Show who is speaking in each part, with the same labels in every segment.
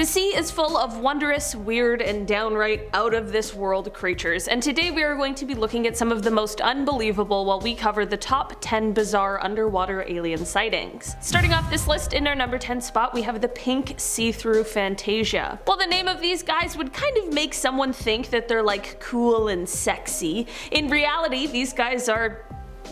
Speaker 1: The sea is full of wondrous, weird, and downright out-of-this-world creatures, and today we are going to be looking at some of the most unbelievable while we cover the top 10 bizarre underwater alien sightings. Starting off this list, in our number 10 spot we have the pink see-through Fantasia. While the name of these guys would kind of make someone think that they're like cool and sexy, in reality these guys are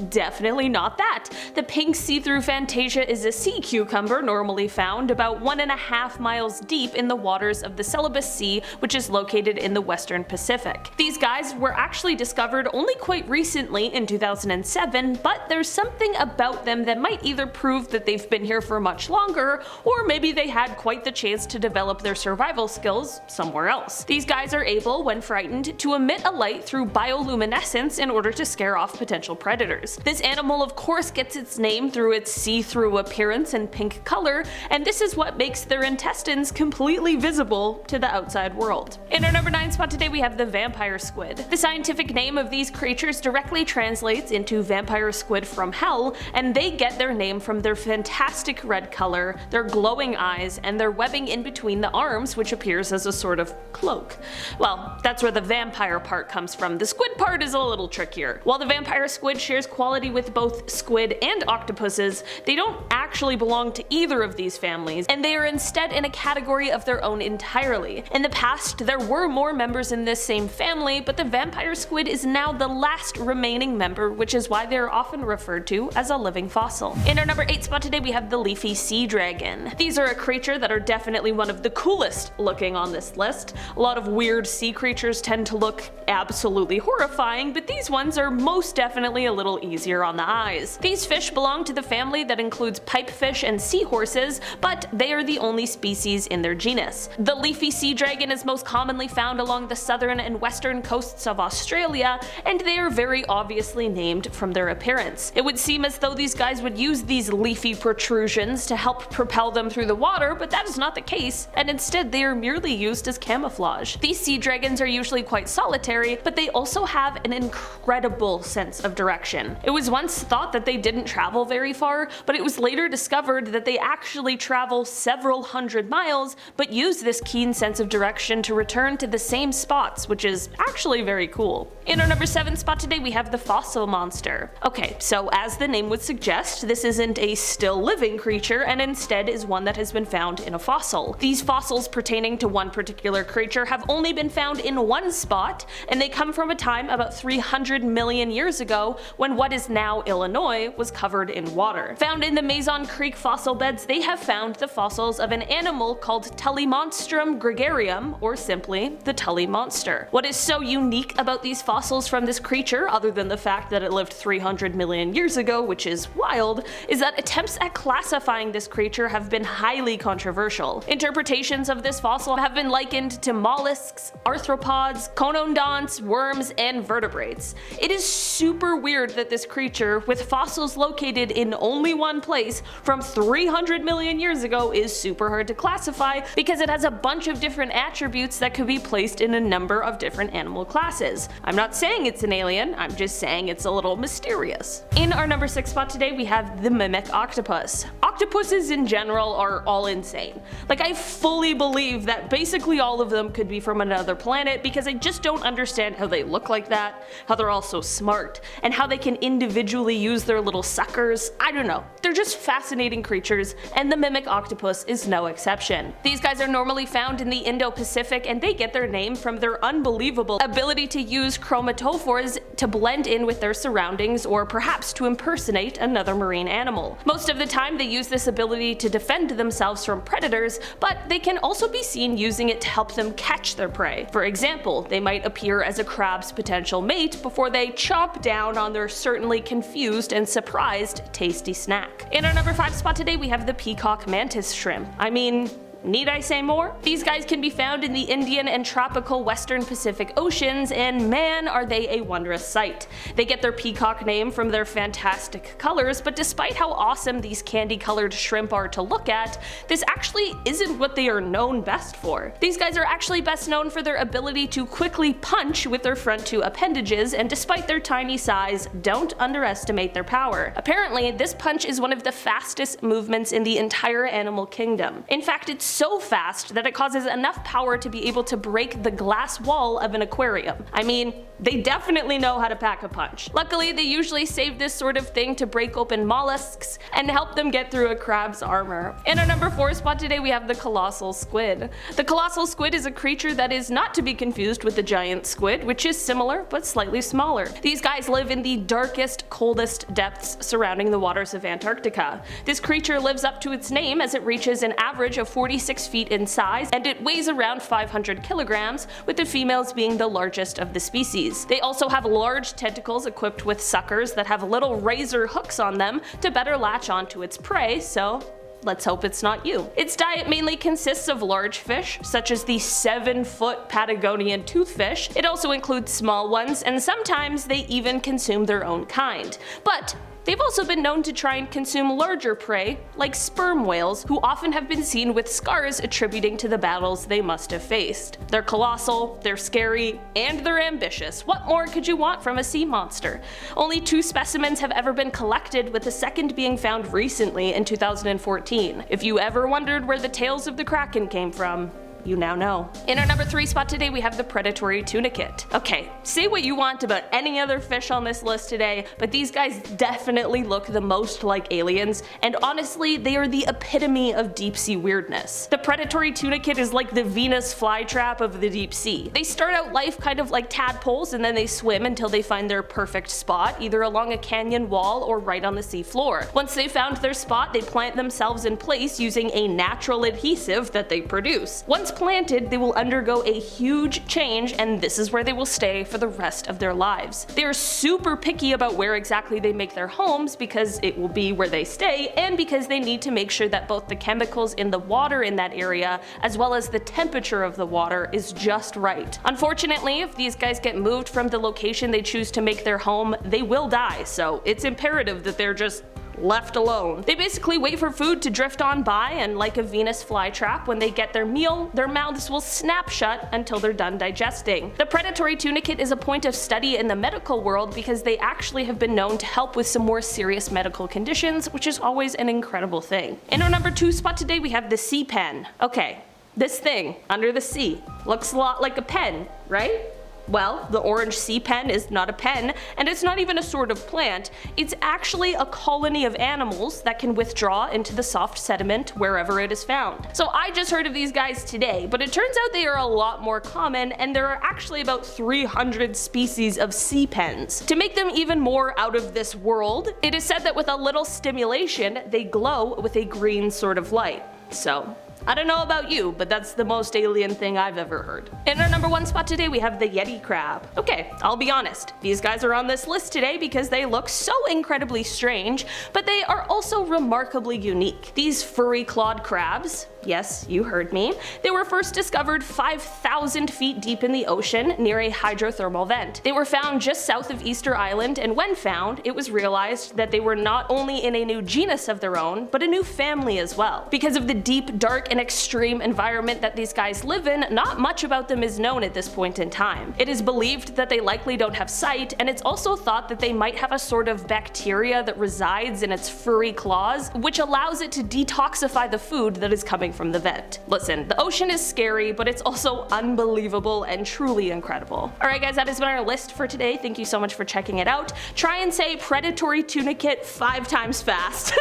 Speaker 1: definitely not that. The pink see-through Fantasia is a sea cucumber normally found about 1.5 miles deep in the waters of the Celebes Sea, which is located in the western Pacific. These guys were actually discovered only quite recently in 2007, but there's something about them that might either prove that they've been here for much longer, or maybe they had quite the chance to develop their survival skills somewhere else. These guys are able, when frightened, to emit a light through bioluminescence in order to scare off potential predators. This animal of course gets its name through its see-through appearance and pink color, and this is what makes their intestines completely visible to the outside world. In our number 9 spot today we have the vampire squid. The scientific name of these creatures directly translates into vampire squid from hell, and they get their name from their fantastic red color, their glowing eyes, and their webbing in between the arms, which appears as a sort of cloak. Well, that's where the vampire part comes from. The squid part is a little trickier. While the vampire squid shares quality with both squid and octopuses, they don't actually belong to either of these families, and they are instead in a category of their own entirely. In the past, there were more members in this same family, but the vampire squid is now the last remaining member, which is why they are often referred to as a living fossil. In our number 8 spot today we have the Leafy Seadragon. These are a creature that are definitely one of the coolest looking on this list. A lot of weird sea creatures tend to look absolutely horrifying, but these ones are most definitely a little easier on the eyes. These fish belong to the family that includes pipefish and seahorses, but they are the only species in their genus. The Leafy Seadragon is most commonly found along the southern and western coasts of Australia, and they are very obviously named from their appearance. It would seem as though these guys would use these leafy protrusions to help propel them through the water, but that is not the case, and instead they are merely used as camouflage. These sea dragons are usually quite solitary, but they also have an incredible sense of direction. It was once thought that they didn't travel very far, but it was later discovered that they actually travel several hundred miles, but use this keen sense of direction to return to the same spots, which is actually very cool. In our number 7 spot today we have the fossil monster. Okay, so as the name would suggest, this isn't a still living creature, and instead is one that has been found in a fossil. These fossils pertaining to one particular creature have only been found in one spot, and they come from a time about 300 million years ago when what is now Illinois was covered in water. Found in the Mason Creek fossil beds, they have found the fossils of an animal called Tullymonstrum gregarium, or simply the Tully monster. What is so unique about these fossils from this creature, other than the fact that it lived 300 million years ago, which is wild, is that attempts at classifying this creature have been highly controversial. Interpretations of this fossil have been likened to mollusks, arthropods, conodonts, worms, and vertebrates. It is super weird that this creature, with fossils located in only one place from 300 million years ago, is super hard to classify because it has a bunch of different attributes that could be placed in a number of different animal classes. I'm not saying it's an alien, I'm just saying it's a little mysterious. In our number 6 spot today we have the mimic octopus. Octopuses in general are all insane. Like, I fully believe that basically all of them could be from another planet because I just don't understand how they look like that, how they're all so smart, and how they can individually use their little suckers. I don't know. They're just fascinating creatures, and the mimic octopus is no exception. These guys are normally found in the Indo-Pacific, and they get their name from their unbelievable ability to use chromatophores to blend in with their surroundings, or perhaps to impersonate another marine animal. Most of the time they use this ability to defend themselves from predators, but they can also be seen using it to help them catch their prey. For example, they might appear as a crab's potential mate before they chomp down on their certainly confused and surprised tasty snack. In our number 5 spot today we have the peacock mantis shrimp. I mean, need I say more? These guys can be found in the Indian and tropical western Pacific Oceans, and man are they a wondrous sight. They get their peacock name from their fantastic colors, but despite how awesome these candy-colored shrimp are to look at, this actually isn't what they are known best for. These guys are actually best known for their ability to quickly punch with their front 2 appendages, and despite their tiny size, don't underestimate their power. Apparently, this punch is one of the fastest movements in the entire animal kingdom. In fact, it's so fast that it causes enough power to be able to break the glass wall of an aquarium. I mean, they definitely know how to pack a punch. Luckily, they usually save this sort of thing to break open mollusks and help them get through a crab's armor. In our number 4 spot today, we have the Colossal Squid. The Colossal Squid is a creature that is not to be confused with the giant squid, which is similar but slightly smaller. These guys live in the darkest, coldest depths surrounding the waters of Antarctica. This creature lives up to its name as it reaches an average of 46 feet in size, and it weighs around 500 kilograms, with the females being the largest of the species. They also have large tentacles equipped with suckers that have little razor hooks on them to better latch onto its prey, so let's hope it's not you. Its diet mainly consists of large fish, such as the 7-foot Patagonian toothfish. It also includes small ones, and sometimes they even consume their own kind. But they've also been known to try and consume larger prey, like sperm whales, who often have been seen with scars attributing to the battles they must have faced. They're colossal, they're scary, and they're ambitious. What more could you want from a sea monster? Only 2 specimens have ever been collected, with the second being found recently in 2014. If you ever wondered where the tails of the Kraken came from, you now know. In our number 3 spot today, we have the Predatory Tunicate. Okay, say what you want about any other fish on this list today, but these guys definitely look the most like aliens, and honestly, they are the epitome of deep sea weirdness. The Predatory Tunicate is like the Venus flytrap of the deep sea. They start out life kind of like tadpoles, and then they swim until they find their perfect spot, either along a canyon wall or right on the sea floor. Once they found their spot, they plant themselves in place using a natural adhesive that they produce. Once planted, they will undergo a huge change, and this is where they will stay for the rest of their lives. They are super picky about where exactly they make their homes because it will be where they stay, and because they need to make sure that both the chemicals in the water in that area as well as the temperature of the water is just right. Unfortunately, if these guys get moved from the location they choose to make their home, they will die, so it's imperative that they're just left alone. They basically wait for food to drift on by, and like a Venus flytrap, when they get their meal, their mouths will snap shut until they're done digesting. The Predatory Tunicate is a point of study in the medical world because they actually have been known to help with some more serious medical conditions, which is always an incredible thing. In our number 2 spot today, we have the sea pen. Okay, this thing under the sea looks a lot like a pen, right? Well, the orange sea pen is not a pen, and it's not even a sort of plant. It's actually a colony of animals that can withdraw into the soft sediment wherever it is found. So I just heard of these guys today, but it turns out they are a lot more common, and there are actually about 300 species of sea pens. To make them even more out of this world, it is said that with a little stimulation, they glow with a green sort of light. So I don't know about you, but that's the most alien thing I've ever heard. In our number 1 spot today, we have the Yeti Crab. Okay, I'll be honest, these guys are on this list today because they look so incredibly strange, but they are also remarkably unique. These furry clawed crabs, yes, you heard me, they were first discovered 5,000 feet deep in the ocean near a hydrothermal vent. They were found just south of Easter Island, and when found, it was realized that they were not only in a new genus of their own, but a new family as well. Because of the deep, dark, and extreme environment that these guys live in, not much about them is known at this point in time. It is believed that they likely don't have sight, and it's also thought that they might have a sort of bacteria that resides in its furry claws, which allows it to detoxify the food that is coming from the vent. Listen, the ocean is scary, but it's also unbelievable and truly incredible. Alright guys, that has been our list for today. Thank you so much for checking it out. Try and say Predatory Tunicate 5 times fast.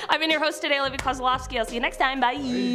Speaker 1: I've been your host today, Leafy Seadragon. I'll see you next time. Bye!